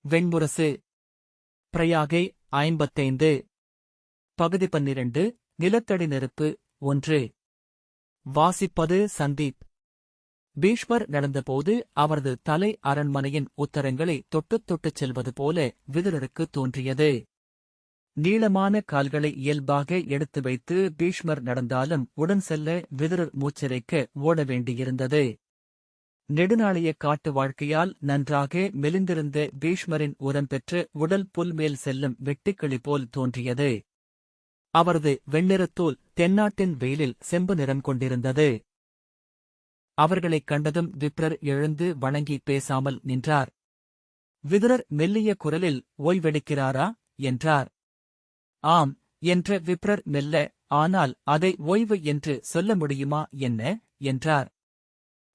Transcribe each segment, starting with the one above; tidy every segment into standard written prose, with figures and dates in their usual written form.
வெண்முரசு. பிரயாகை 55. பகுதி 12. நிலத்தடி நெருப்பு 1. வாசிப்பது சந்தீப். பீஷ்மர் நடந்தபோது அவரது தலை அரண்மனையின் உத்தரங்களை தொட்டுத் தொட்டுச் செல்வது போல விதுரருக்கு தோன்றியது. நீளமான கால்களை இயல்பாக எடுத்து வைத்து பீஷ்மர் நடந்தாலும் உடன் செல்ல விதுரர் மூச்சிறைக்க ஓட வேண்டியிருந்தது. நெடுநாளைய காட்டு வாழ்க்கையால் நன்றாக மெலிந்திருந்த பீஷ்மரின் உரம் பெற்று உடல் புல்மேல் செல்லும் வெட்டுக்கிளி போல் தோன்றியது. அவரது வெண்ணிறத்தோல் தென்னாட்டின் வெயிலில் செம்பு நிறம் கொண்டிருந்தது. அவர்களைக் கண்டதும் விப்ரர் எழுந்து வணங்கி பேசாமல் நின்றார். விதுரர் மெல்லிய குரலில் ஓய்வெடுக்கிறாரா என்றார். ஆம் என்ற விப்ரர் மெல்ல, ஆனால் அதை ஓய்வு என்று சொல்ல முடியுமா என்ன என்றார்.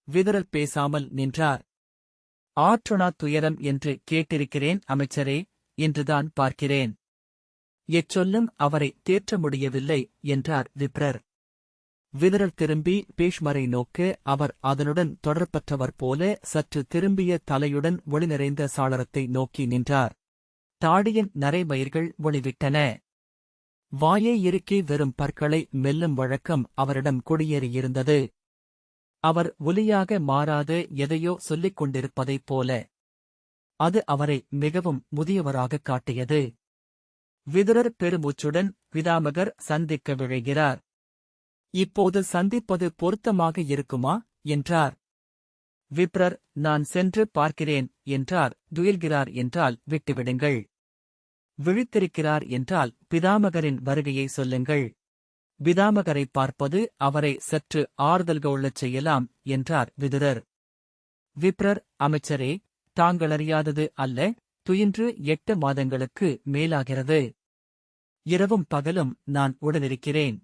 விதுரர் பேசாமல் நின்றார். ஆற்றுணா துயரம் என்று கேட்டிருக்கிறேன் அமைச்சரே, இன்றுதான் பார்க்கிறேன். எச்சொல்லும் அவரை தேற்ற முடியவில்லை என்றார் விப்ரர். விதுரர் திரும்பி பீஷ்மரை நோக்க அவர் அதனுடன் தொடர்பற்றவர் போல சற்று திரும்பிய தலையுடன் ஒளி நிறைந்த சாளரத்தை நோக்கி நின்றார். தாடியின் நரைமயிர்கள் ஒளிவிட்டன. வாயை இறுக்கி வெறும் பற்களை மெல்லும் வழக்கம் அவரிடம் குடியேறியிருந்தது. அவர் ஒலியாக மாறாத எதையோ சொல்லிக் கொண்டிருப்பதைப் போல. அது அவரை மிகவும் முதியவராகக் காட்டியது. விதுரர் பெருமூச்சுடன் பிதாமகர் சந்திக்க விழைகிறார். இப்போது சந்திப்பது பொருத்தமாக இருக்குமா என்றார். விப்ரர், நான் சென்று பார்க்கிறேன் என்றார். துயில்கிறார் என்றால் விட்டுவிடுங்கள். விழித்திருக்கிறார் என்றால் பிதாமகரின் வருகையை சொல்லுங்கள். பிதாமகரை பார்ப்பது அவரை சற்று ஆறுதல் கொள்ளச் செய்யலாம் என்றார் விதுரர். விப்ரர், அமைச்சரே, தாங்களறியாதது அல்ல, துயின்று 8 மாதங்களுக்கு மேலாகிறது. இரவும் பகலும் நான் உடனிருக்கிறேன்.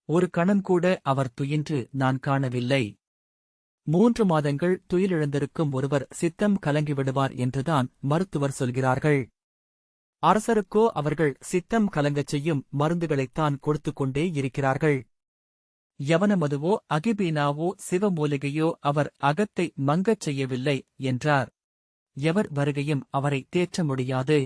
ஒரு கணம் கூட அவர் துயின்று நான் காணவில்லை. 3 மாதங்கள் துயிலிழந்திருக்கும் ஒருவர் சித்தம் கலங்கிவிடுவார் என்றுதான் மருத்துவர் சொல்கிறார்கள். அரசருக்கோ அவர்கள் சித்தம் கலங்கச் செய்யும் மருந்துகளைத்தான் கொடுத்துக் கொண்டே இருக்கிறார்கள். யவனமதுவோ அகிபீனாவோ சிவமூலிகையோ அவர் அகத்தை மங்கச் செய்யவில்லை என்றார். எவர் வருகையும் அவரை தேற்ற முடியாது.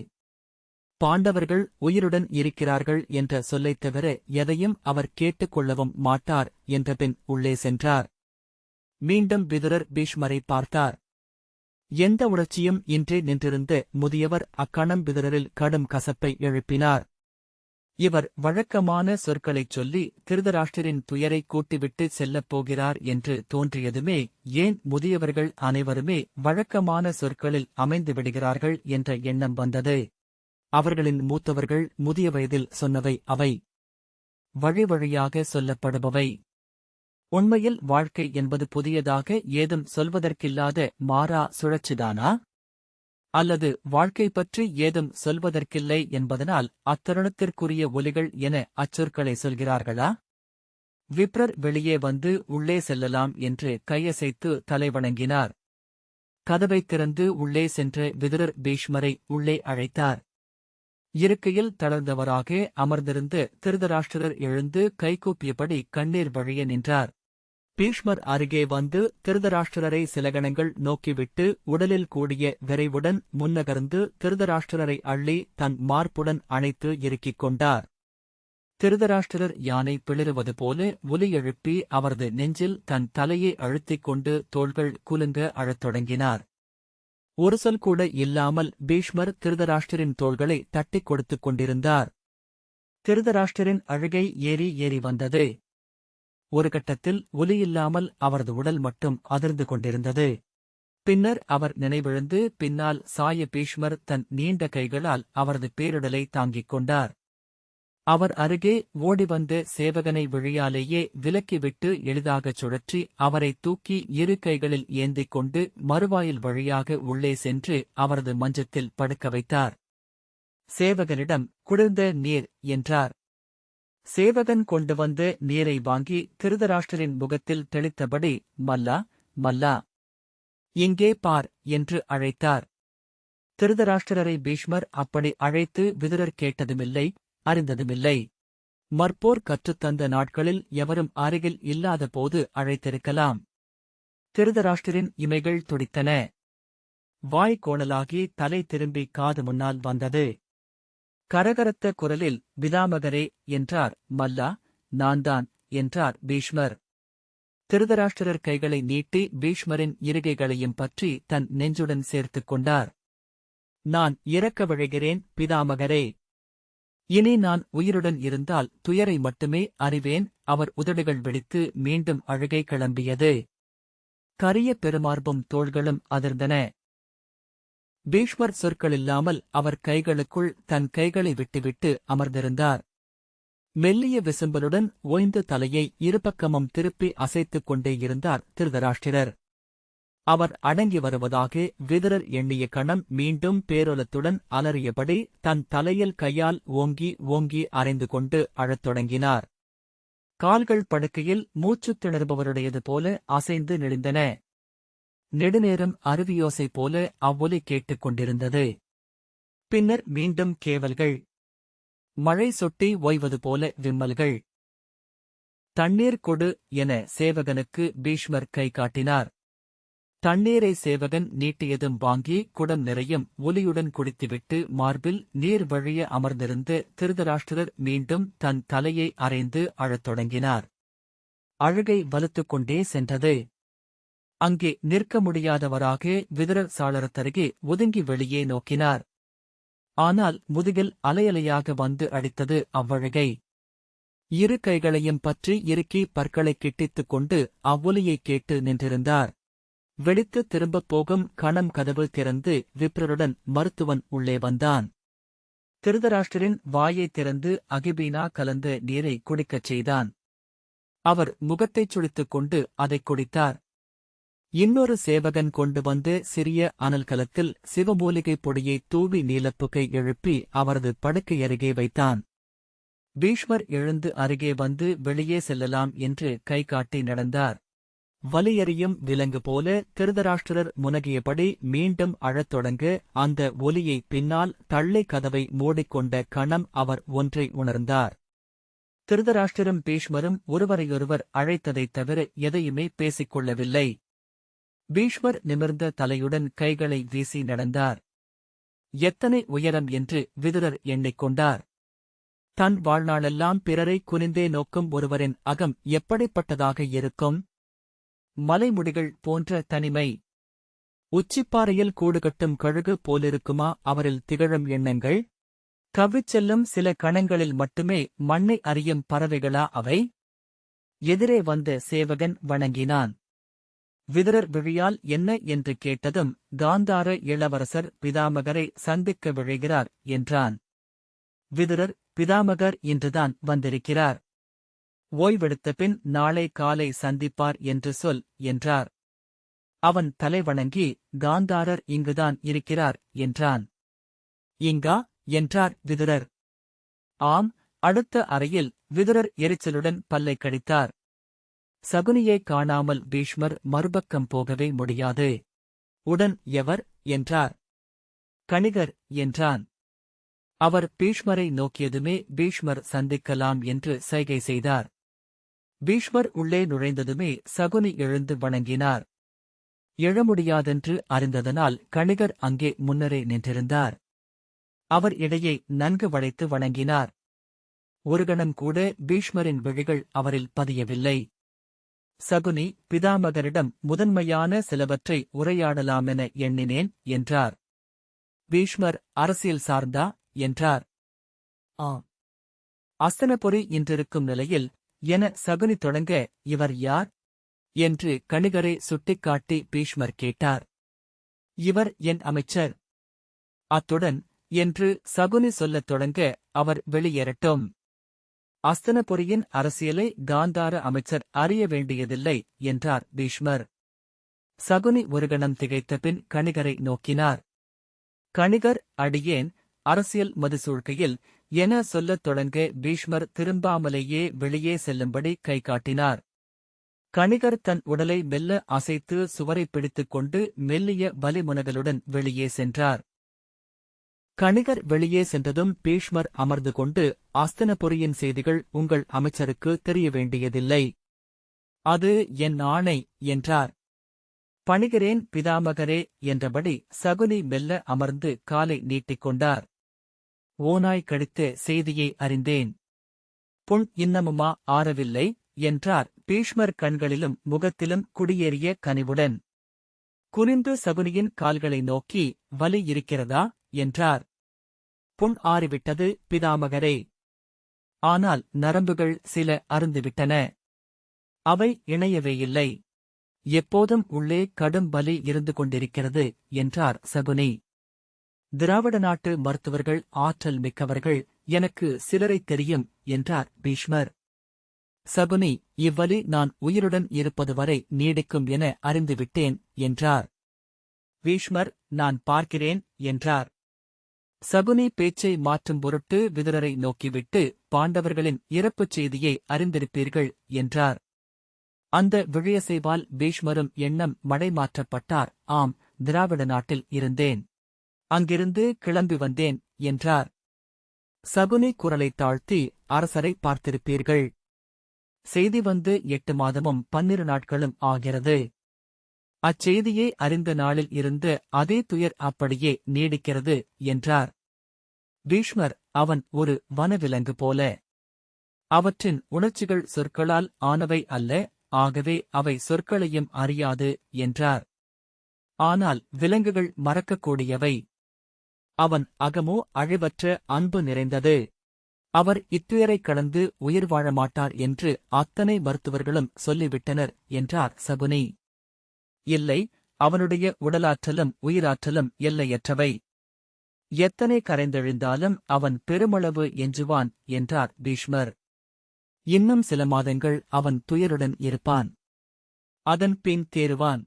பாண்டவர்கள் உயிருடன் இருக்கிறார்கள் என்ற சொல்லைத் தவிர எதையும் அவர் கேட்டுக்கொள்ளவும் மாட்டார் என்றபின் உள்ளே சென்றார். மீண்டும் விதுரர் பீஷ்மரை பார்த்தார். எந்த உணர்ச்சியும் இன்றே நின்றிருந்த முதியவர் அக்கணம் விதுரரில் கடும் கசப்பை எழுப்பினார். இவர் வழக்கமான சொற்களைச் சொல்லி திருதராஷ்டிரின் துயரை கூட்டிவிட்டு செல்லப் போகிறார் என்று தோன்றியதுமே, ஏன் முதியவர்கள் அனைவருமே வழக்கமான சொற்களில் அமைந்து விடுகிறார்கள் என்ற எண்ணம் வந்தது. அவர்களின் மூத்தவர்கள் முதிய வயதில் சொன்னவை அவை. வழி வழியாக சொல்லப்படுபவை. உண்மையில் வாழ்க்கை என்பது புதியதாக ஏதும் சொல்வதற்கில்லாத மாறா சுழற்சிதானா? அல்லது வாழ்க்கை பற்றி ஏதும் சொல்வதற்கில்லை என்பதனால் அத்தருணத்திற்குரிய ஒலிகள் என அச்சொற்களை சொல்கிறார்களா? விப்ரர் வெளியே வந்து உள்ளே செல்லலாம் என்று கையசைத்து தலைவணங்கினார். கதவைத் திறந்து உள்ளே சென்ற விதுரர் பீஷ்மரை உள்ளே அழைத்தார். இருக்கையில் தளர்ந்தவராக அமர்ந்திருந்த திருதராஷ்டிரர் எழுந்து கைகூப்பியபடி கண்ணீர் வழிய நின்றார். பீஷ்மர் அருகே வந்து திருதராஷ்டிரரை சில கணங்கள் நோக்கிவிட்டு உடலில் கூடிய விரைவுடன் முன்னகர்ந்து திருதராஷ்டிரரை அள்ளி தன் மார்புடன் அணைத்து இறுக்கிக் கொண்டார். திருதராஷ்டிரர் யானை பிளிறுவது போல ஒலி எழுப்பி அவரது நெஞ்சில் தன் தலையை அழுத்திக் கொண்டு தோள்கள் குலுங்க அழத் தொடங்கினார். ஒரு சொல் கூட இல்லாமல் பீஷ்மர் திருதராஷ்டிரின் தோள்களை தட்டிக் கொடுத்துக் கொண்டிருந்தார். திருதராஷ்டிரின் அழுகை ஏறி ஏறி வந்தது. ஒரு கட்டத்தில் ஒலியில்லாமல் அவரது உடல் மட்டும் அதிர்ந்து கொண்டிருந்தது. பின்னர் அவர் நினைவிழந்து பின்னால் சாய பீஷ்மர் தன் நீண்ட கைகளால் அவரது பேரிடலை தாங்கிக் கொண்டார். அவர் அருகே ஓடிவந்த சேவகனை விழியாலேயே விலக்கிவிட்டு எளிதாகச் சுழற்றி அவரை தூக்கி இரு கைகளில் ஏந்திக் கொண்டு மறுவாயில் வழியாக உள்ளே சென்று அவரது மஞ்சத்தில் படுக்க வைத்தார். சேவகனிடம் குளிர்ந்த நீர் என்றார். சேவகன் கொண்டு வந்த நீரை வாங்கி திருதராஷ்டிரின் முகத்தில் தெளித்தபடி, மல்லா, மல்லா, இங்கே பார் என்று அழைத்தார். திருதராஷ்டிரரை பீஷ்மர் அப்படி அழைத்து விதுரர் கேட்டதுமில்லை, அறிந்ததுமில்லை. மற்போர் கற்றுத்தந்த நாட்களில் எவரும் அருகில் இல்லாத போது அழைத்திருக்கலாம். திருதராஷ்டிரின் இமைகள் துடித்தன. வாய் கோணலாகி தலை திரும்பி காது முன்னால் வந்தது. கரகரத்த குரலில், பிதாமகரே என்றார் மல்லா. நான்தான் என்றார் பீஷ்மர். திருதராஷ்டிரர் கைகளை நீட்டி பீஷ்மரின் இருகைகளையும் பற்றி தன் நெஞ்சுடன் சேர்த்துக் கொண்டார். நான் இறக்க விழைகிறேன் பிதாமகரே. இனி நான் உயிருடன் இருந்தால் துயரை மட்டுமே அறிவேன். அவர் உதடுகள் வெடித்து மீண்டும் அழுகை கிளம்பியது. கரிய பெருமார்பும் தோள்களும் அதிர்ந்தன. பீஷ்மர் சொற்களில்லாமல் அவர் கைகளுக்குள் தன் கைகளை விட்டுவிட்டு அமர்ந்திருந்தார். மெல்லிய விசும்பலுடன் ஓய்ந்த தலையை இருபக்கமும் திருப்பி அசைத்துக் கொண்டே இருந்தார் திருதராஷ்டிரர். அவர் அடங்கி வருவதாக விதுரர் எண்ணிய கணம் மீண்டும் பேரொலத்துடன் அலறியபடி தன் தலையில் கையால் ஓங்கி ஓங்கி அறைந்து கொண்டு அழத் தொடங்கினார். கால்கள் படுக்கையில் மூச்சுத் திணறுபவருடையது போல அசைந்து நெளிந்தன. நெடுநேரம் அருவியோசை போல அவ்வொலி கேட்டுக் கொண்டிருந்தது. பின்னர் மீண்டும் கேவல்கள். மழை சொட்டி ஓய்வது போல விம்மல்கள். தண்ணீர் கொடு என சேவகனுக்கு பீஷ்மர் கை காட்டினார். தண்ணீரை சேவகன் நீட்டியதும் வாங்கி குடம் நிறையும் ஒலியுடன் குடித்துவிட்டு மார்பில் நீர் வழிய அமர்ந்திருந்து திருதராஷ்டிரர் மீண்டும் தன் தலையை அறைந்து அழத் தொடங்கினார். அழுகை வலுத்துக் கொண்டே சென்றது. அங்கே நிற்க முடியாதவராக விதுரர் சாளரத்தருகே ஒதுங்கி வெளியே நோக்கினார். ஆனால் முதுகில் அலையலையாக வந்து அடித்தது அவ்வழுகை. இரு கைகளையும் பற்றி இறுக்கி பற்களைக் கிட்டித்துக் கொண்டு அவ்வொலியைக் கேட்டு நின்றிருந்தார். வெடித்து திரும்பப் போகும் கணம் கதவு திறந்து விப்ரருடன் மருத்துவன் உள்ளே வந்தான். திருதராஷ்டிரின் வாயைத் திறந்து அகிபீனா கலந்த நீரை குடிக்கச் செய்தான். அவர் முகத்தைச் சுழித்துக் கொண்டு அதைக் குடித்தார். இன்னொரு சேவகன் கொண்டு வந்து சிறிய அனல் கலத்தில் சிவமூலிகைப் பொடியை தூவி நீலப்புகை எழுப்பி அவரது படுக்கை அருகே வைத்தான். பீஷ்மர் எழுந்து அருகே வந்து வெளியே செல்லலாம் என்று கை காட்டி நடந்தார். வலியறியும் விலங்கு போல திருதராஷ்டிரர் முனகியபடி மீண்டும் அழத் தொடங்க அந்த ஒலியை பின்னால் தள்ளை கதவை மூடிக்கொண்ட கணம் அவர் ஒன்றை உணர்ந்தார். திருதராஷ்டிரம் பீஷ்மரும் ஒருவரையொருவர் அழைத்ததைத் தவிர எதையுமே பேசிக் கொள்ளவில்லை. பீஷ்மர் நிமிர்ந்த தலையுடன் கைகளை வீசி நடந்தார். எத்தனை உயரம் என்று விதுரர் எண்ணிக்கொண்டார். தன் வாழ்நாளெல்லாம் பிறரை குனிந்தே நோக்கும் ஒருவரின் அகம் எப்படிப்பட்டதாக இருக்கும்? மலைமுடிகள் போன்ற தனிமை. உச்சிப்பாறையில் கூடுகட்டும் கழுகு போலிருக்குமா அவரில் திகழும் எண்ணங்கள்? கவ்விச்செல்லும் சில கணங்களில் மட்டுமே மண்ணை அறியும் பறவைகளா அவை? எதிரே வந்த சேவகன் வணங்கினான். விதுரர் விழியால் என்ன என்று கேட்டதும், காந்தார இளவரசர் பிதாமகரை சந்திக்க விழைகிறார் என்றான். விதுரர், பிதாமகர் இன்றுதான் வந்திருக்கிறார். ஓய்வெடுத்த பின் நாளை காலை சந்திப்பார் என்று சொல் என்றார். அவன் தலைவணங்கி, காந்தாரர் இங்குதான் இருக்கிறார் என்றான். இங்கா என்றார் விதுரர். ஆம். அடுத்த அறையில். விதுரர் எரிச்சலுடன் பல்லை கடித்தார். சகுனியை காணாமல் பீஷ்மர் மறுபக்கம் போகவே முடியாது. உடன் எவர் என்றார். கணிகர் என்றான். அவர் பீஷ்மரை நோக்கியதுமே பீஷ்மர் சந்திக்கலாம் என்று சைகை செய்தார். பீஷ்மர் உள்ளே நுழைந்ததுமே சகுனி எழுந்து வணங்கினார். எழ முடியாதென்று அறிந்ததனால் கணிகர் அங்கே முன்னரே நின்றிருந்தார். அவர் இடையே நன்கு வளைத்து வணங்கினார். ஒரு கணம் கூட பீஷ்மரின் விழிகள் அவரில் பதியவில்லை. சகுனி, பிதாமகரிடம் முதன்மையான சிலவற்றை உரையாடலாமென எண்ணினேன் என்றார். பீஷ்மர், அரசியல் சார்ந்தா என்றார். ஆம். அஸ்தனபுரி இன்றிருக்கும் நிலையில் என சகுனி தொடங்க, இவர் யார் என்று கணிகரை சுட்டிக்காட்டி பீஷ்மர் கேட்டார். இவர் என் அமைச்சர். அத்துடன் என்று சகுனி சொல்லத் தொடங்க, அவர் வெளியேறட்டும். அஸ்தனபுரியின் அரசியலை காந்தார அமைச்சர் அறிய வேண்டியதில்லை என்றார் பீஷ்மர். சகுனி ஒரு கணம் திகைத்தபின் கணிகரை நோக்கினார். கணிகர், அடியேன் அரசியல் மதுசூழ்கையில் என சொல்லத் தொடங்க பீஷ்மர் திரும்பாமலேயே வெளியே செல்லும்படி கை காட்டினார். கணிகர் தன் உடலை மெல்ல அசைத்து சுவரை பிடித்துக் கொண்டு மெல்லிய வலிமுனகளுடன் வெளியே சென்றார். கணிகர் வெளியே சென்றதும் பீஷ்மர் அமர்ந்து கொண்டு, அஸ்தனபுரியின் செய்திகள் உங்கள் அமைச்சருக்கு தெரிய வேண்டியதில்லை. அது என் ஆணை என்றார். பணிகிறேன் பிதாமகரே என்றபடி சகுனி மெல்ல அமர்ந்து காலை நீட்டிக்கொண்டார். ஓநாய் கழித்த செய்தியை அறிந்தேன். புண் இன்னமுமா ஆறவில்லை என்றார் பீஷ்மர் கண்களிலும் முகத்திலும் குடியேறிய கனிவுடன். குனிந்து சகுனியின் கால்களை நோக்கி, வலி இருக்கிறதா என்றார். புண் ஆறிவிட்டது பிதாமகரே. ஆனால் நரம்புகள் சில அருந்துவிட்டன. அவை இணையவேயில்லை. எப்போதும் உள்ளே கடும் வலி இருந்து கொண்டிருக்கிறது என்றார் சகுனி. திராவிட நாட்டு மருத்துவர்கள் ஆற்றல் மிக்கவர்கள், எனக்கு சிலரைத் தெரியும் என்றார் பீஷ்மர். சகுனி, இவ்வலி நான் உயிருடன் இருப்பது வரை நீடிக்கும் என அறிந்துவிட்டேன் என்றார். பீஷ்மர், நான் பார்க்கிறேன் என்றார். சகுனி பேச்சை மாற்றும் பொருட்டு விதுரரை நோக்கிவிட்டு, பாண்டவர்களின் இறப்புச் செய்தியை அறிந்திருப்பீர்கள் என்றார். அந்த விழியசைவால் பீஷ்மரும் எண்ணம் மடைமாற்றப்பட்டார். ஆம், திராவிட நாட்டில் இருந்தேன். அங்கிருந்து கிளம்பி வந்தேன் என்றார். சகுனி குரலைத் தாழ்த்தி, அரசரை பார்த்திருப்பீர்கள். செய்தி வந்து 8 மாதமும் 12 நாட்களும் ஆகிறது. அச்செய்தியை அறிந்த நாளில் இருந்து அதே துயர் அப்படியே நீடிக்கிறது என்றார். பீஷ்மர், அவன் ஒரு வனவிலங்கு போல. அவற்றின் உணர்ச்சிகள் சொற்களால் ஆனவை அல்ல, ஆகவே அவை சொற்களையும் அறியாது என்றார். ஆனால் விலங்குகள் மறக்கக்கூடியவை. அவன் அகமோ அழிவற்ற அன்பு நிறைந்தது. அவர் இத்துயரைக் கடந்து உயிர் வாழமாட்டார் என்று அத்தனை மருத்துவர்களும் சொல்லிவிட்டனர் என்றார் சகுனி. இல்லை, அவனுடைய உடலாற்றலும் உயிராற்றலும் எல்லையற்றவை. எத்தனை கரைந்தெழுந்தாலும் அவன் பெருமளவு எஞ்சுவான் என்றார் பீஷ்மர். இன்னும் சில மாதங்கள் அவன் துயருடன் இருப்பான். அதன் பின் தேறுவான்.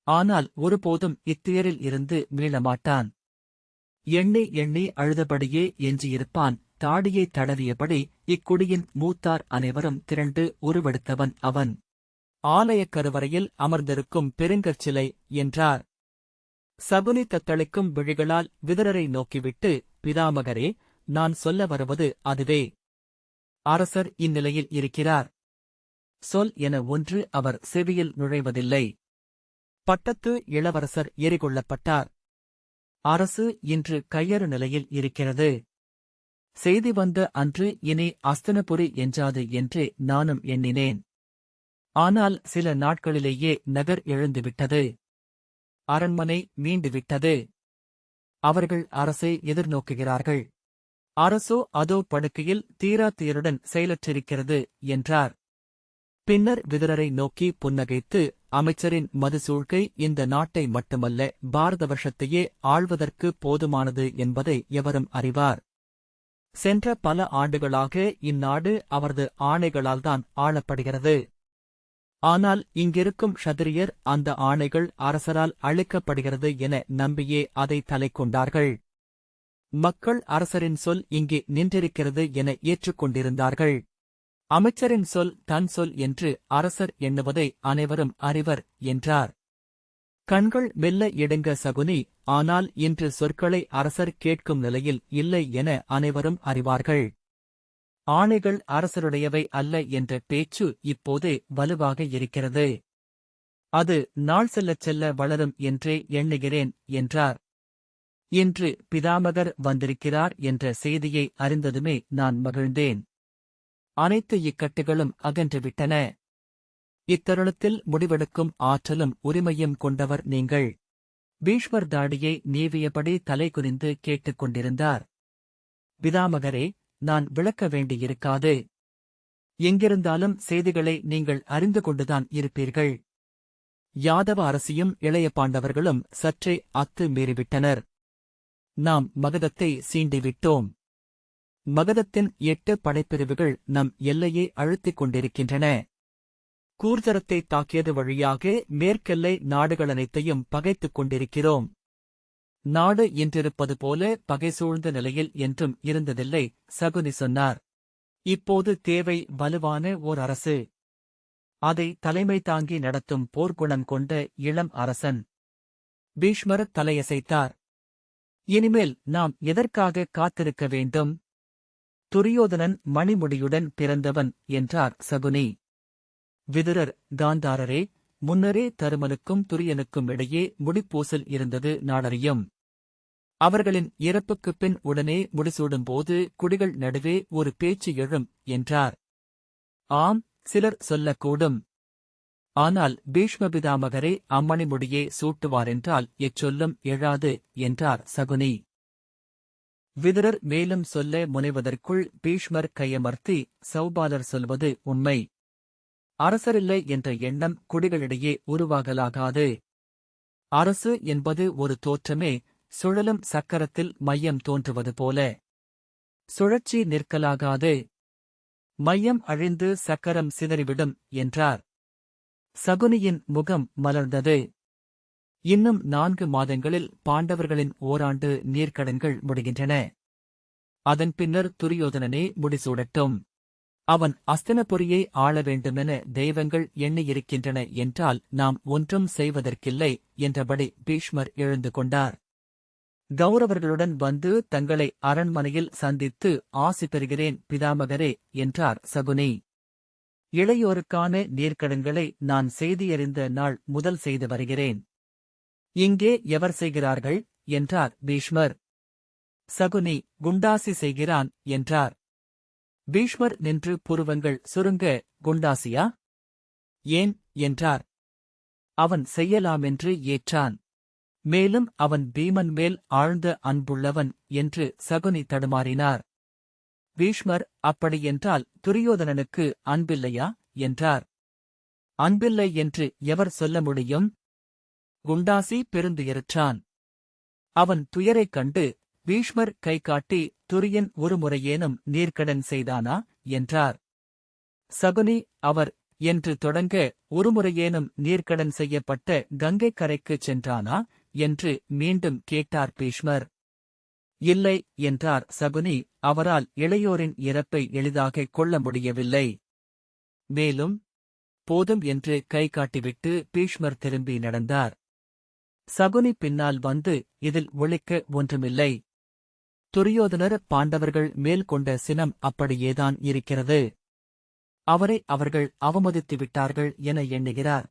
ஆனால் ஒருபோதும் இத்துயரில் இருந்து மீளமாட்டான். எண்ணி எண்ணி அழுதபடியே எஞ்சியிருப்பான். தாடியை தடவியபடி இக்குடியின் மூத்தார் அனைவரும் திரண்டு உருவெடுத்தவன் அவன். ஆலயக் கருவறையில் அமர்ந்திருக்கும் பெருங்கற்சிலை என்றார். சகுனி தத்தளிக்கும் விழிகளால் விதுரரை நோக்கிவிட்டு, பிதாமகரே, நான் சொல்ல வருவது அதுவே. அரசர் இந்நிலையில் இருக்கிறார். சொல் என ஒன்று அவர் செவியில் நுழைவதில்லை. பட்டத்து இளவரசர் எரிகொள்ளப்பட்டார். அரசு இன்று கையறு நிலையில் இருக்கிறது. செய்தி வந்த அன்று இனி அஸ்தினபுரி எஞ்சாது என்று நானும் எண்ணினேன். ஆனால் சில நாட்களிலேயே நகர் எழுந்துவிட்டது. அரண்மனை மீண்டுவிட்டது. அவர்கள் அரசை எதிர்நோக்குகிறார்கள். அரசோ அதோ படுக்கையில் தீராத்துயருடன் செயலற்றிருக்கிறது என்றார். பின்னர் விதுரரை நோக்கி புன்னகைத்து, அமைச்சரின் மதுசூழ்கை இந்த நாட்டை மட்டுமல்ல பாரத வருஷத்தையே ஆள்வதற்கு போதுமானது என்பதை எவரும் அறிவார். சென்ற பல ஆண்டுகளாக இந்நாடு அவரது ஆணைகளால்தான் ஆளப்படுகிறது. ஆனால் இங்கிருக்கும் க்ஷத்திரியர் அந்த ஆணைகள் அரசரால் அளிக்கப்படுகிறது என நம்பியே அதை தலைக்கொண்டார்கள். மக்கள் அரசரின் சொல் இங்கே நின்றிருக்கிறது என ஏற்றுக்கொண்டிருந்தார்கள். அமைச்சரின் சொல் தன் சொல் என்று அரசர் எண்ணுவதை அனைவரும் அறிவர் என்றார். கண்கள் மெல்ல எடுங்க சகுனி, ஆனால் இன்று சொற்களை அரசர் கேட்கும் நிலையில் இல்லை என அனைவரும் அறிவார்கள். ஆணைகள் அரசருடையவை அல்ல என்ற பேச்சு இப்போதே வலுவாக இருக்கிறது. அது நாள் செல்லச் செல்ல வளரும் என்றே எண்ணுகிறேன் என்றார். இன்று பிதாமகர் வந்திருக்கிறார் என்ற செய்தியை அறிந்ததுமே நான் மகிழ்ந்தேன். அனைத்து இக்கட்டுகளும் அகன்றுவிட்டன. இத்தருணத்தில் முடிவெடுக்கும் ஆற்றலும் உரிமையும் கொண்டவர் நீங்கள். பீஷ்மர் தாடியை நீவியபடி தலை குனிந்து கேட்டுக் கொண்டிருந்தார். பிதாமகரே, நான் விளக்க வேண்டியிருக்காது. எங்கிருந்தாலும் செய்திகளை நீங்கள் அறிந்து கொண்டுதான் இருப்பீர்கள். யாதவ அரசியும் இளைய பாண்டவர்களும் சற்றே அத்து மீறிவிட்டனர். நாம் மகதத்தை சீண்டிவிட்டோம். மகதத்தின் 8 படைப்பிரிவுகள் நம் எல்லையை அழுத்திக் கொண்டிருக்கின்றன. கூர்தரத்தை தாக்கியது வழியாக மேற்கெல்லை நாடுகளனைத்தையும் பகைத்துக் கொண்டிருக்கிறோம். நாடு இன்றிருப்பது போல பகை சூழ்ந்த நிலையில் என்றும் இருந்ததில்லை, சகுனி சொன்னார். இப்போது தேவை வலுவான ஓர் அரசு. அதை தலைமை தாங்கி நடத்தும் போர்க்குணம் கொண்ட இளம் அரசன். பீஷ்மர் தலையசைத்தார். இனிமேல் நாம் எதற்காக காத்திருக்க வேண்டும்? துரியோதனன் மணிமுடியுடன் பிறந்தவன் என்றார் சகுனி. விதுரர், காந்தாரரே, முன்னரே தருமனுக்கும் துரியனுக்கும் இடையே முடிப்பூசல் இருந்தது நாடறியும். அவர்களின் இறப்புக்குப் பின் உடனே முடிசூடும்போது குடிகள் நடுவே ஒரு பேச்சு எழும் என்றார். ஆம், சிலர் சொல்லக்கூடும். ஆனால் பீஷ்மபிதாமகரே அம்மணிமுடியே சூட்டுவாரென்றால் எச்சொல்லும் எழாது என்றார் சகுனி. விதுரர் மேலும் சொல்ல முனைவதற்குள் பீஷ்மர் கையமர்த்தி, சௌபாலர் சொல்வது உண்மை. அரசரில்லை என்ற எண்ணம் குடிகளிடையே உருவாகலாகாது. அரசு என்பது ஒரு தோற்றமே, சுழலும் சக்கரத்தில் மையம் தோன்றுவது போல. சுழற்சி நிற்கலாகாது. மையம் அழிந்து சக்கரம் சிதறிவிடும் என்றார். சகுனியின் முகம் மலர்ந்தது. இன்னும் 4 மாதங்களில் பாண்டவர்களின் ஓராண்டு நீர்க்கடன்கள் முடிகின்றன. அதன் பின்னர் துரியோதனனே முடிசூடட்டும். அவன் அஸ்தினபுரியை ஆள வேண்டுமென தெய்வங்கள் எண்ணியிருக்கின்றன என்றால் நாம் ஒன்றும் செய்வதற்கில்லை என்றபடி பீஷ்மர் எழுந்து கொண்டார். கௌரவர்களுடன் வந்து தங்களை அரண்மனையில் சந்தித்து ஆசி பெறுகிறேன் பிதாமகரே என்றார் சகுனி. இளையோருக்கான நீர்க்கடன்களை நான் செய்தியறிந்த நாள் முதல் செய்து வருகிறேன். இங்கே எவர் செய்கிறார்கள் என்றார் பீஷ்மர். சகுனி குண்டாசி செய்கிறான் என்றார். பீஷ்மர் நின்று புருவங்கள் சுருங்க, குண்டாசியா? ஏன் என்றார். அவன் செய்யலாமென்று ஏற்றான். மேலும் அவன் பீமன் மேல் ஆழ்ந்த அன்புள்ளவன் என்று சகுனி தடுமாறினார். பீஷ்மர் அப்படியென்றால் துரியோதனனுக்கு அன்பில்லையா என்றார். அன்பில்லை என்று எவர் சொல்ல முடியும்? குண்டாசி பெருந்துயருற்றான். அவன் துயரைக் கண்டு பீஷ்மர் கை காட்டி, துரியன் ஒருமுறையேனும் நீர்க்கடன் செய்தானா என்றார். சகுனி அவர் என்று தொடங்க, ஒருமுறையேனும் நீர்க்கடன் செய்யப்பட்ட கங்கைக் கரைக்குச் சென்றானா என்று மீண்டும் கேட்டார் பீஷ்மர். இல்லை என்றார் சகுனி. அவரால் இளையோரின் இறப்பை எளிதாகக் கொள்ள முடியவில்லை. மேலும் போதும் என்று கை காட்டிவிட்டு பீஷ்மர் திரும்பி நடந்தார். சகுனி பின்னால் வந்து, இதில் ஒளிக்க ஒன்றுமில்லை. துரியோதனர் பாண்டவர்கள் மேல் கொண்ட சினம் அப்படியேதான் இருக்கிறது. அவரை அவர்கள் அவமதித்து விட்டார்கள் என எண்ணுகிறார்.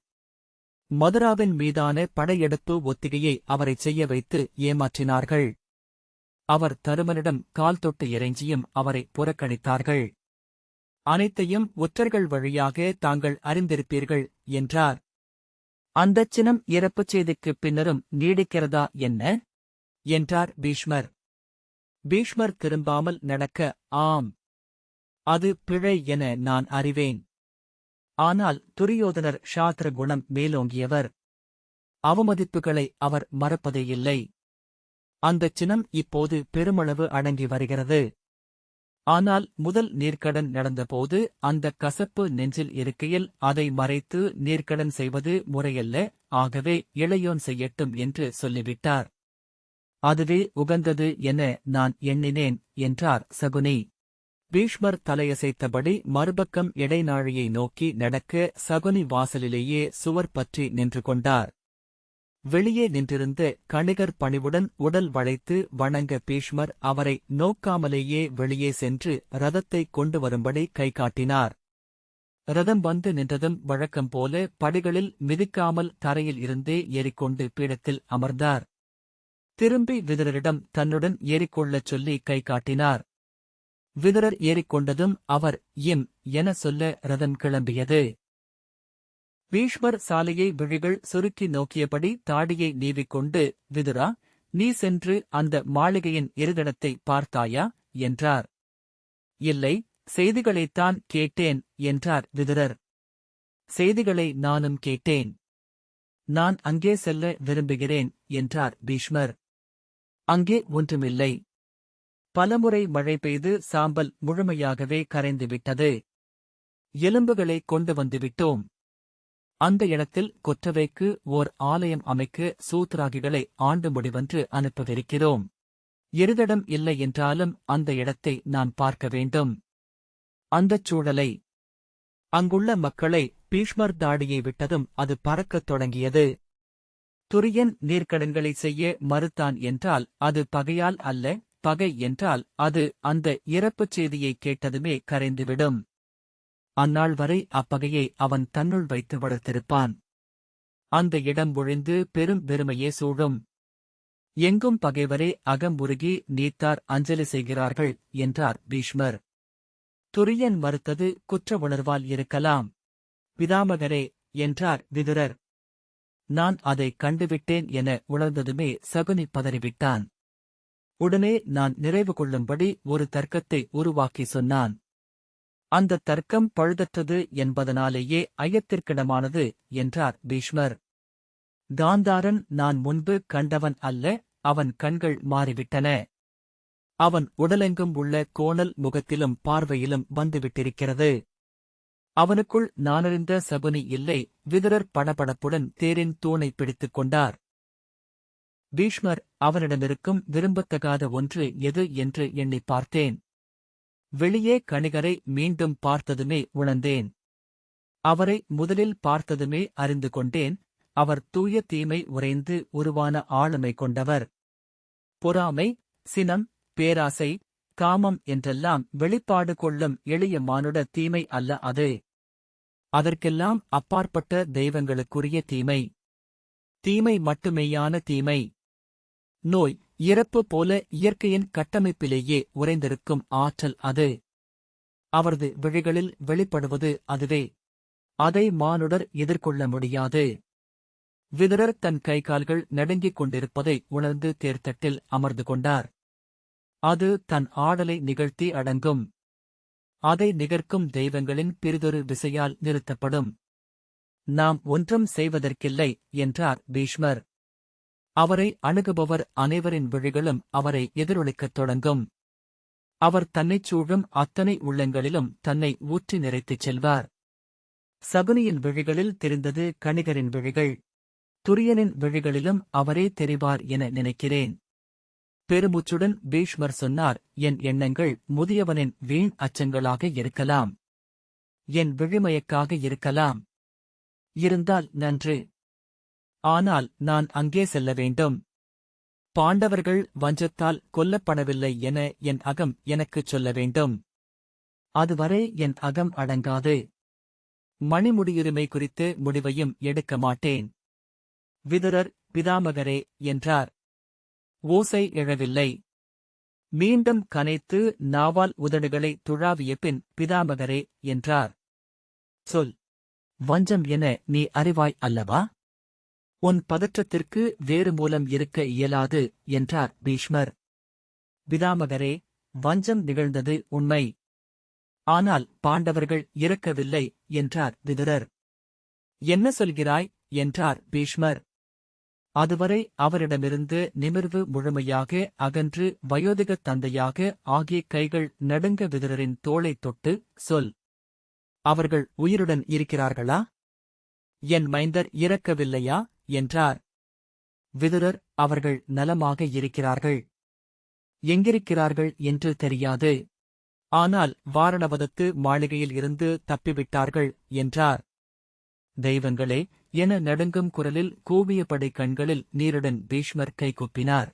மதுராவின் மீதான படையெடுப்பு ஒத்திகையை அவரைச் செய்ய வைத்து ஏமாற்றினார்கள். அவர் தருமனிடம் கால் தொட்டு இறைஞ்சியும் அவரை புறக்கணித்தார்கள். அனைத்தையும் ஒற்றர்கள் வழியாக தாங்கள் அறிந்திருப்பீர்கள் என்றார். அந்தச் சினம் இறப்புச் செய்திக்குப் பின்னரும் நீடிக்கிறதா என்ன என்றார் பீஷ்மர். பீஷ்மர் திரும்பாமல் நடக்க, ஆம், அது பிழை என நான் அறிவேன். ஆனால் துரியோதனர் ஷாத்திர குணம் மேலோங்கியவர். அவமதிப்புகளை அவர் மறப்பதேயில்லை. அந்தச் சினம் இப்போது பெருமளவு அடங்கி வருகிறது. ஆனால் முதல் நீர்க்கடன் நடந்தபோது அந்த கசப்பு நெஞ்சில் இருக்கையில் அதை மறைத்து நீர்க்கடன் செய்வது முறையல்ல, ஆகவே இளையோன் செய்யட்டும் என்று சொல்லிவிட்டார். அதுவே உகந்தது என நான் எண்ணினேன் என்றார் சகுனி. பீஷ்மர் தலையசைத்தபடி மறுபக்கம் இடைநாழியை நோக்கி நடக்க சகுனி வாசலிலேயே சுவர் பற்றி நின்று கொண்டார். வெளியே நின்றிருந்த கணிகர் பணிவுடன் உடல் வளைத்து வணங்க பீஷ்மர் அவரை நோக்காமலேயே வெளியே சென்று ரதத்தை கொண்டு வரும்படி கை காட்டினார். ரதம் வந்து நின்றதும் வழக்கம் போல படிகளில் மிதிக்காமல் தரையில் இருந்தே ஏறிக்கொண்டு பீடத்தில் அமர்ந்தார். திரும்பி விதுரரிடம் தன்னுடன் ஏறிக்கொள்ளச் சொல்லி கை காட்டினார். விதுரர் ஏறிக்கொண்டதும் அவர் இம் என சொல்ல ரதம் கிளம்பியது. பீஷ்மர் சாலையை விழிகள் சுருக்கி நோக்கியபடி தாடியை நீவிக்கொண்டு, விதுரா, நீ சென்று அந்த மாளிகையின் இருதடத்தை பார்த்தாயா என்றார். இல்லை, செய்திகளைத்தான் கேட்டேன் என்றார் விதுரர். செய்திகளை நானும் கேட்டேன். நான் அங்கே செல்ல விரும்புகிறேன் என்றார் பீஷ்மர். அங்கே ஒன்றுமில்லை. பலமுறை மழை பெய்து சாம்பல் முழுமையாகவே கரைந்துவிட்டது. எலும்புகளை கொண்டு வந்துவிட்டோம். அந்த இடத்தில் கொற்றவைக்கு ஓர் ஆலயம் அமைக்க சூத்ராகிகளை ஆண்டு முடிவென்று அனுப்பவிருக்கிறோம். இருதடம் இல்லை என்றாலும் அந்த இடத்தை நான் பார்க்க வேண்டும். அந்தச் சூழலை, அங்குள்ள மக்களை பீஷ்மர் தாடியை விட்டதும் அது பறக்கத் தொடங்கியது. துரியன் நீர்க்கடன்களை செய்ய மறுத்தான் என்றால் அது பகையால் அல்ல, பகை என்றால் அது அந்த இறப்புச் செய்தியைக் கேட்டதுமே கரைந்துவிடும். அந்நாள் வரை அப்பகையை அவன் தன்னுள் வைத்து வளர்த்திருப்பான். அந்த இடம் ஒழிந்து பெரும் வெறுமையே சூழும். எங்கும் பகைவரே அகம் உருகி நீத்தார் அஞ்சலி செய்கிறார்கள் என்றார் பீஷ்மர். துரியன் மறுத்தது குற்ற உணர்வால் இருக்கலாம். பிதாமகரே என்றார் விதுரர். நான் அதை கண்டுவிட்டேன் என உணர்ந்ததுமே சகுனி பதறிவிட்டான். உடனே நான் நிறைவு கொள்ளும்படி ஒரு தர்க்கத்தை உருவாக்கி சொன்னான். அந்த தர்க்கம் பழுதற்றது என்பதனாலேயே ஐயத்திற்கிடமானது என்றார் பீஷ்மர். காந்தாரன் நான் முன்பு கண்டவன் அல்ல, அவன் கண்கள் மாறிவிட்டன. அவன் உடலெங்கும் உள்ள கோணல் முகத்திலும் பார்வையிலும் வந்துவிட்டிருக்கிறது. அவனுக்குள் நானறிந்த சகுனி இல்லை. விதுரர் படபடப்புடன் தேரின் தூணை பிடித்துக் கொண்டார். பீஷ்மர் அவனிடமிருக்கும் விரும்பத்தகாத ஒன்று எது என்று எண்ணிப் பார்த்தேன். வெளியே கணிகரை மீண்டும் பார்த்ததுமே உணர்ந்தேன். அவரை முதலில் பார்த்ததுமே அறிந்து கொண்டேன். அவர் தூய தீமை உறைந்து உருவான ஆளுமை கொண்டவர். பொறாமை, சினம், பேராசை, காமம் என்றெல்லாம் வெளிப்பாடு கொள்ளும் எளிய மானுட தீமை அல்ல அது. அதற்கெல்லாம் அப்பாற்பட்ட தெய்வங்களுக்குரிய தீமை. தீமை மட்டுமேயான தீமை. நோய், இறப்பு போல இயற்கையின் கட்டமைப்பிலேயே உறைந்திருக்கும் ஆற்றல் அது. அவரது விழிகளில் வெளிப்படுவது அதுவே. அதை மானுடர் எதிர்கொள்ள முடியாது. விதுரர் தன் கைகால்கள் நடுங்கிக் கொண்டிருப்பதை உணர்ந்து தேர்தட்டில் அமர்ந்து கொண்டார். அது தன் ஆடலை நிகழ்த்தி அடங்கும். அதை நிகர்க்கும் தெய்வங்களின் பிறிதொரு விசையால் நிறுத்தப்படும். நாம் ஒன்றும் செய்வதற்கில்லை என்றார் பீஷ்மர். அவரை அணுகுபவர் அனைவரின் விழிகளும் அவரை எதிரொலிக்கத் தொடங்கும். அவர் தன்னைச் சூழும் அத்தனை உள்ளங்களிலும் தன்னை ஊற்றி நிறைத்துச் செல்வார். சகுனியின் விழிகளில் தெரிந்தது கணிகரின் விழிகள். துரியனின் விழிகளிலும் அவரே தெரிவார் என நினைக்கிறேன். பெருமூச்சுடன் பீஷ்மர் சொன்னார், என் எண்ணங்கள் முதியவனின் வீண் அச்சங்களாக இருக்கலாம். என் விழிமயக்காக இருக்கலாம். இருந்தால் நன்று. ஆனால் நான் அங்கே செல்ல வேண்டும். பாண்டவர்கள் வஞ்சத்தால் கொல்லப்படவில்லை என என் அகம் எனக்குச் சொல்ல வேண்டும். அதுவரை என் அகம் அடங்காது. மணிமுடியுரிமை குறித்து முடிவையும் எடுக்க மாட்டேன். விதுரர் பிதாமகரே என்றார். ஓசை எழவில்லை. மீண்டும் கனைத்து நாவால் உதடுகளை துழாவிய பின் பிதாமகரே என்றார். சொல். வஞ்சம் என நீ அறிவாய் அல்லவா? உன் பதற்றத்திற்கு வேறு மூலம் இருக்க இயலாது என்றார் பீஷ்மர். பிதாமகரே, வஞ்சம் நிகழ்ந்தது உண்மை. ஆனால் பாண்டவர்கள் இறக்கவில்லை என்றார் விதுரர். என்ன சொல்கிறாய் என்றார் பீஷ்மர். அதுவரை அவரிடமிருந்து நிமிர்வு முழுமையாக அகன்று வயோதிகத் தந்தையாக ஆகிய கைகள் நடுங்க விதுரரின் தோளைத் தொட்டு, சொல். அவர்கள் உயிருடன் இருக்கிறார்களா? என் மைந்தர் இறக்கவில்லையா என்றார். விதுரர், அவர்கள் நலமாக இருக்கிறார்கள். எங்கிருக்கிறார்கள் என்று தெரியாது. ஆனால் வாரணவதத்து மாளிகையில் இருந்து தப்பிவிட்டார்கள் என்றார். தெய்வங்களே என நடுங்கும் குரலில் கூவியபடி கண்களில் நீருடன் பீஷ்மர் கைகூப்பினார்.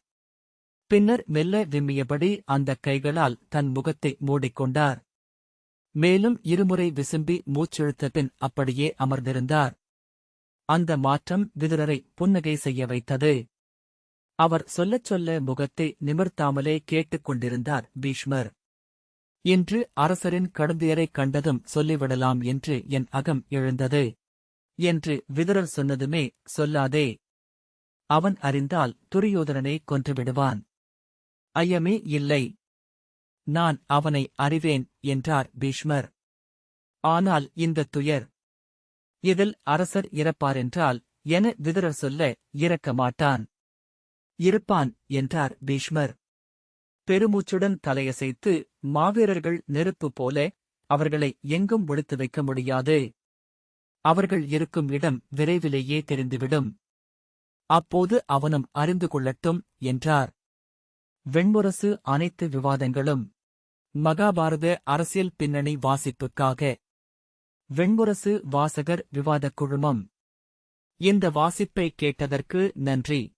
பின்னர் மெல்ல விம்மியபடி அந்தக் கைகளால் தன் முகத்தை மூடிக்கொண்டார். மேலும் இருமுறை விசும்பி மூச்செழுத்த பின் அப்படியே அமர்ந்திருந்தார். அந்த மாற்றம் விதுரரை புன்னகை செய்ய வைத்தது. அவர் சொல்லச் சொல்ல முகத்தை நிமிர்த்தாமலே கேட்டுக் கொண்டிருந்தார் பீஷ்மர். இன்று அரசரின் கடுந்துயரைக் கண்டதும் சொல்லிவிடலாம் என்று என் அகம் எழுந்தது என்று விதுரர் சொன்னதுமே, சொல்லாதே. அவன் அறிந்தால் துரியோதனனை கொன்றுவிடுவான். ஐயமே இல்லை. நான் அவனை அறிவேன் என்றார் பீஷ்மர். ஆனால் இந்த துயர். இதில் அரசர் இறப்பாரென்றால் என விதுரர் சொல்ல, இறக்க மாட்டான். இருப்பான் என்றார் பீஷ்மர். பெருமூச்சுடன் தலையசைத்து, மாவீரர்கள் நெருப்பு போல, அவர்களை எங்கும் ஒளித்து வைக்க முடியாது. அவர்கள் இருக்கும் இடம் விரைவிலேயே தெரிந்துவிடும். அப்போது அவனும் அறிந்து கொள்ளட்டும் என்றார். வெண்முரசு அனைத்து விவாதங்களும். மகாபாரத அரசியல் பின்னணி வாசிப்புக்காக வெண்முரசு வாசகர் விவாதக் குழுமம். இந்த வாசிப்பை கேட்டதற்கு நன்றி.